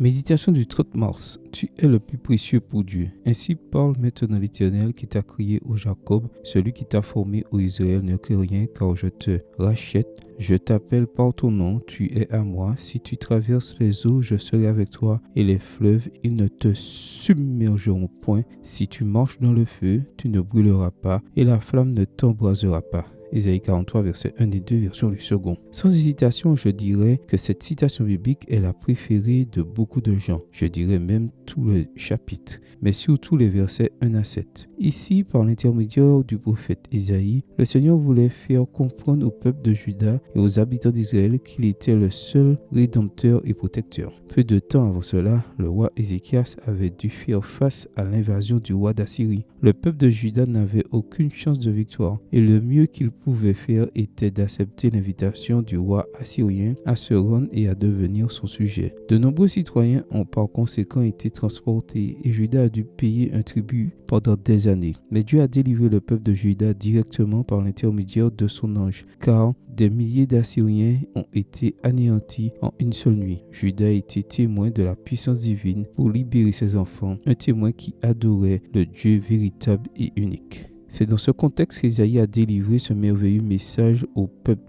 Méditation du 30 mars. Tu es le plus précieux pour Dieu. Ainsi parle maintenant l'Éternel qui t'a crié au Jacob, celui qui t'a formé au Israël. Ne crie rien, car je te rachète. Je t'appelle par ton nom, tu es à moi. Si tu traverses les eaux, je serai avec toi, et les fleuves, ils ne te submergeront point. Si tu marches dans le feu, tu ne brûleras pas, et la flamme ne t'embrasera pas. Ésaïe 43, versets 1 et 2, version du second. Sans hésitation, je dirais que cette citation biblique est la préférée de beaucoup de gens. Je dirais même tout le chapitre, mais surtout les versets 1 à 7. Ici, par l'intermédiaire du prophète Ésaïe, le Seigneur voulait faire comprendre au peuple de Juda et aux habitants d'Israël qu'il était le seul rédempteur et protecteur. Peu de temps avant cela, le roi Ézéchias avait dû faire face à l'invasion du roi d'Assyrie. Le peuple de Juda n'avait aucune chance de victoire, et le mieux qu'il pouvait faire était d'accepter l'invitation du roi assyrien à se rendre et à devenir son sujet. De nombreux citoyens ont par conséquent été transportés et Juda a dû payer un tribut pendant des années. Mais Dieu a délivré le peuple de Juda directement par l'intermédiaire de son ange, car des milliers d'Assyriens ont été anéantis en une seule nuit. Juda a été témoin de la puissance divine pour libérer ses enfants, un témoin qui adorait le Dieu véritable et unique. C'est dans ce contexte qu'Ésaïe a délivré ce merveilleux message au peuple.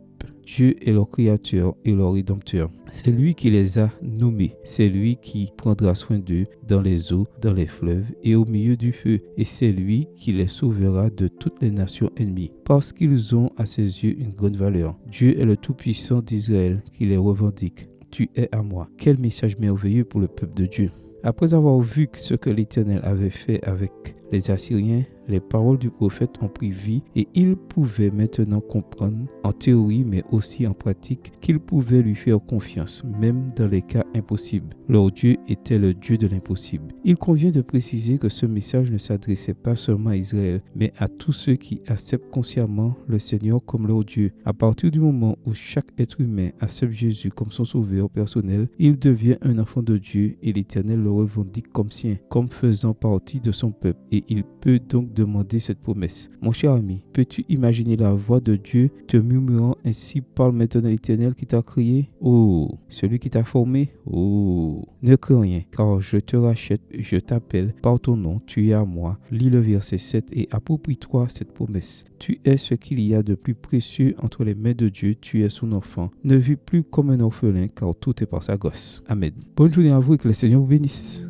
Dieu est leur créateur et leur rédempteur. C'est lui qui les a nommés. C'est lui qui prendra soin d'eux dans les eaux, dans les fleuves et au milieu du feu. Et c'est lui qui les sauvera de toutes les nations ennemies, parce qu'ils ont à ses yeux une grande valeur. Dieu est le Tout-Puissant d'Israël qui les revendique. Tu es à moi. Quel message merveilleux pour le peuple de Dieu. Après avoir vu ce que l'Éternel avait fait avec les Assyriens, les paroles du prophète ont pris vie et il pouvait maintenant comprendre en théorie mais aussi en pratique qu'ils pouvaient lui faire confiance, même dans les cas impossibles. Leur Dieu était le Dieu de l'impossible. Il convient de préciser que ce message ne s'adressait pas seulement à Israël, mais à tous ceux qui acceptent consciemment le Seigneur comme leur Dieu. À partir du moment où chaque être humain accepte Jésus comme son sauveur personnel, il devient un enfant de Dieu et l'Éternel le revendique comme sien, comme faisant partie de son peuple. Et il peut donc demander cette promesse. Mon cher ami, peux-tu imaginer la voix de Dieu te murmurant ainsi parle maintenant l'Éternel qui t'a créé? Oh, celui qui t'a formé? Oh, ne crains rien, car je te rachète, je t'appelle par ton nom, tu es à moi. Lis le verset 7 et approprie-toi cette promesse. Tu es ce qu'il y a de plus précieux entre les mains de Dieu, tu es son enfant. Ne vis plus comme un orphelin, car tout est par sa grâce. Amen. Bonne journée à vous et que le Seigneur vous bénisse.